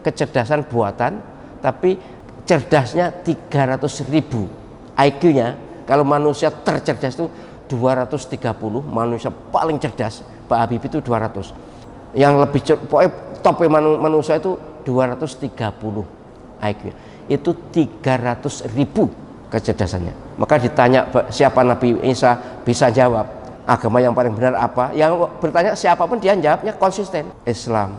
kecerdasan buatan, tapi cerdasnya 300.000 IQ-nya. Kalau manusia tercerdas itu 230, manusia paling cerdas Pak Habibie itu 200. Yang lebih pokoknya top manusia itu 230 IQ. Itu 300.000 kecerdasannya. Maka ditanya siapa Nabi Isa, bisa jawab. Agama yang paling benar apa? Yang bertanya siapapun dia jawabnya konsisten. Islam,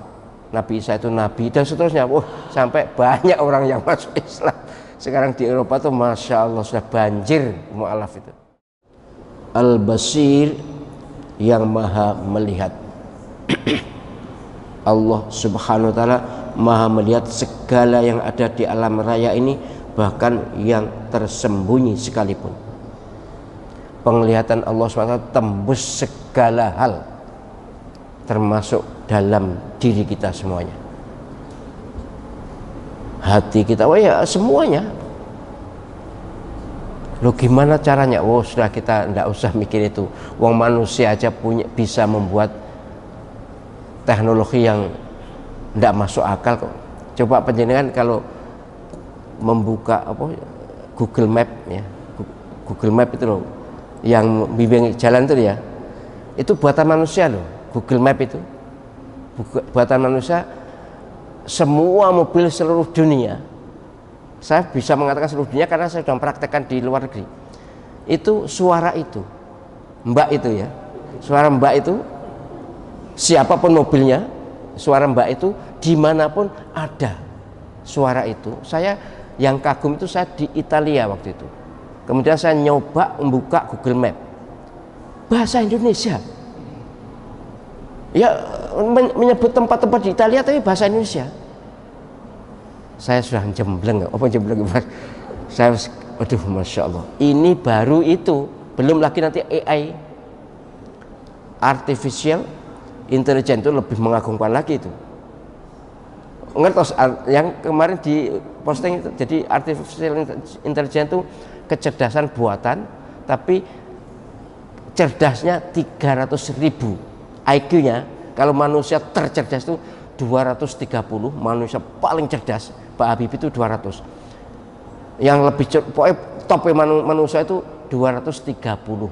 Nabi Isa itu nabi, dan seterusnya. Sampai banyak orang yang masuk Islam. Sekarang di Eropa tuh Masya Allah sudah banjir mu'alaf itu. Al-Basir, yang maha melihat. Allah subhanahu wa ta'ala maha melihat segala yang ada di alam raya ini, bahkan yang tersembunyi sekalipun. Penglihatan Allah SWT tembus segala hal, termasuk dalam diri kita semuanya, hati kita, semuanya. Loh gimana caranya? Sudah, kita tidak usah mikir itu. Wong manusia aja bisa membuat teknologi yang tidak masuk akal kok. Coba penjenengan kalau membuka Google Map ya, Google Map itu loh, yang bimbing jalan itu ya, itu buatan manusia loh. Google Map itu buatan manusia. Semua mobil seluruh dunia, saya bisa mengatakan seluruh dunia karena saya sudah mempraktekkan di luar negeri, itu suara itu Mbak itu ya, suara Mbak itu siapapun mobilnya, suara Mbak itu dimanapun ada suara itu. Saya yang kagum itu, saya di Italia waktu itu, kemudian saya nyoba membuka Google Map bahasa Indonesia ya, menyebut tempat-tempat di Italia tapi bahasa Indonesia. Saya sudah jembleng, saya aduh Masya Allah, ini baru itu, belum lagi nanti AI, artificial intelligence, itu lebih mengagumkan lagi itu. Ngertos yang kemarin di posting itu, jadi artificial intelligence itu kecerdasan buatan, tapi cerdasnya 300.000 IQ-nya. Kalau manusia tercerdas itu 230, manusia paling cerdas Pak Habibie itu 200. Yang lebih pokoknya top manusia itu 230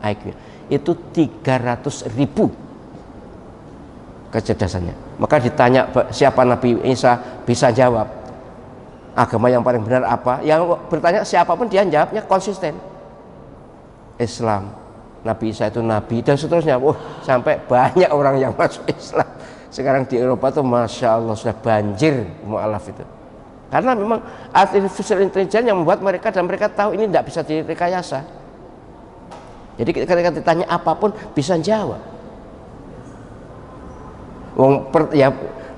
IQ. Itu 300.000 kecerdasannya. Maka ditanya siapa Nabi Isa, bisa jawab. Agama yang paling benar apa? Yang bertanya siapapun dia jawabnya konsisten. Islam, Nabi Isa itu nabi, dan seterusnya. Sampai banyak orang yang masuk Islam. Sekarang di Eropa tuh Masya Allah sudah banjir mu'alaf itu. Karena memang artificial intelligence yang membuat mereka, dan mereka tahu ini tidak bisa direkayasa. Jadi ketika ditanya apapun bisa jawab.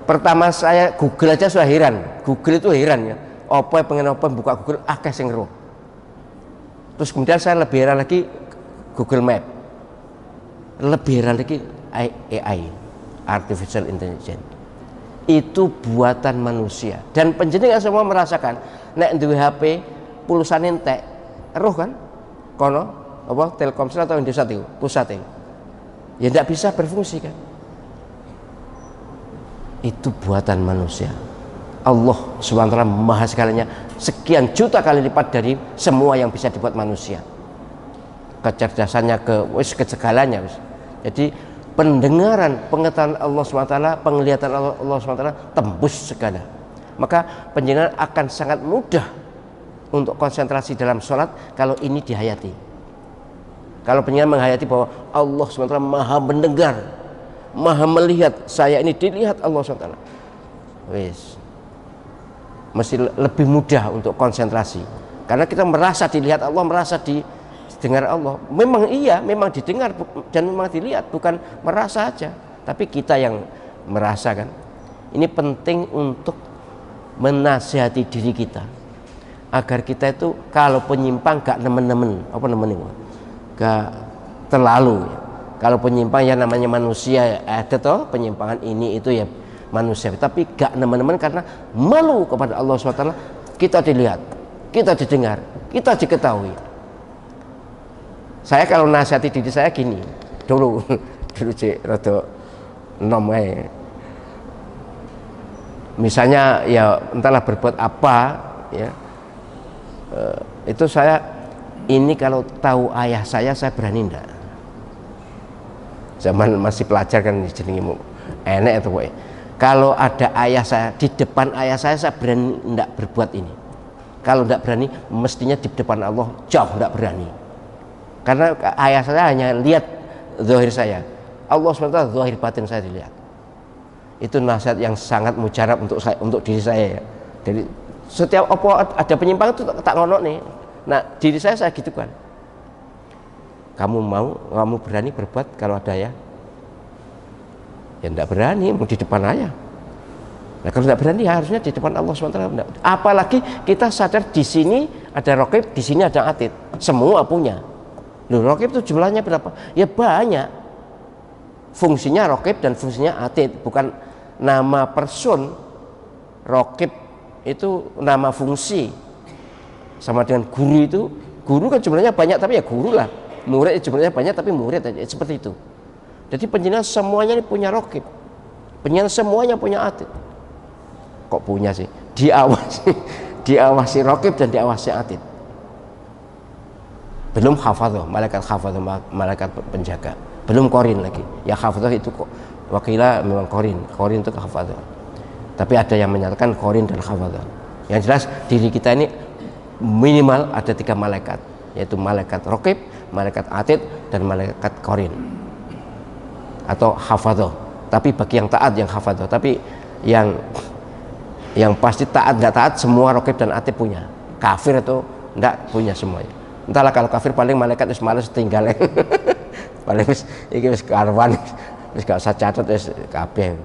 Pertama saya Google aja sudah heran. Google itu heran ya. Apa pengen buka Google akeh sing ero. Terus kemudian saya lebih heran lagi Google Map. Lebih heran lagi AI, artificial intelligence. Itu buatan manusia, dan penjenengan semua merasakan nek duwe HP pulsane entek roh kan kono Telkomsel atau Indosat itu pusate ya tidak bisa berfungsi kan. Itu buatan manusia. Allah SWT maha segalanya, sekian juta kali lipat dari semua yang bisa dibuat manusia. Kecerdasannya ke segalanya. Jadi pendengaran, pengetahuan Allah SWT, penglihatan Allah SWT tembus segala. Maka penjenengan akan sangat mudah untuk konsentrasi dalam sholat kalau ini dihayati. Kalau penjenengan menghayati bahwa Allah SWT maha mendengar, maha melihat, saya ini dilihat Allah SWT, mesti lebih mudah untuk konsentrasi. Karena kita merasa dilihat Allah, merasa didengar Allah. Memang iya, memang didengar dan memang dilihat, bukan merasa aja, tapi kita yang merasa kan. Ini penting untuk menasihati diri kita agar kita itu kalau penyimpang gak nemen-nemen, gak terlalu. Kalau penyimpang ya namanya manusia, ada toh penyimpangan ini itu ya manusia, tapi gak nemen-nemen karena malu kepada Allah SWT. Kita dilihat, kita didengar, kita diketahui. Saya kalau nasihati diri saya gini, dulu cek rada nom ae. misalnya ya entahlah berbuat apa ya, itu saya ini kalau tahu ayah saya berani enggak. Zaman masih pelajar kan jenenge enek itu pokoknya. Kalau ada ayah saya, di depan ayah saya berani enggak berbuat ini. Kalau enggak berani, mestinya di depan Allah jauh enggak berani. Karena ayah saya hanya lihat zahir saya. Allah SWT zahir batin saya dilihat. Itu nasihat yang sangat mujarab untuk saya, untuk diri saya ya. Jadi setiap ada penyimpangan itu tak ngono nih. Nah, diri saya gitu kan. Kamu berani berbuat kalau ada ya? Ya enggak berani, mau di depan ayah. Nah, kalau enggak berani ya harusnya di depan Allah SWT. Apalagi kita sadar di sini ada raqib, di sini ada atid. Semua punya. Loh, raqib itu jumlahnya berapa? Ya banyak. Fungsinya raqib dan fungsinya atid, bukan nama person. Raqib itu nama fungsi. Sama dengan guru itu, guru kan jumlahnya banyak tapi ya guru lah. Murid jumlahnya banyak tapi murid aja, seperti itu. Jadi penjenengan semuanya ini punya raqib. Penjenengan semuanya punya atid. Kok punya sih? Diawasi raqib dan diawasi atid. Belum hafadzah, malaikat penjaga. Belum korin lagi. Ya hafadzah itu kok wakilah memang korin itu hafadzah. Tapi ada yang menyatakan korin dan hafadzah. Yang jelas diri kita ini minimal ada 3 malaikat, yaitu malaikat raqib, malaikat atid, dan malaikat korin atau hafadzah. Tapi bagi yang taat yang hafadzah. Tapi yang pasti taat nggak taat semua raqib dan atid punya. Kafir itu enggak punya semuanya. Entahlah, kalau kafir paling malaikat wis males tinggal. Paling wis iki wis karwan wis gak usah catet wis kabeh.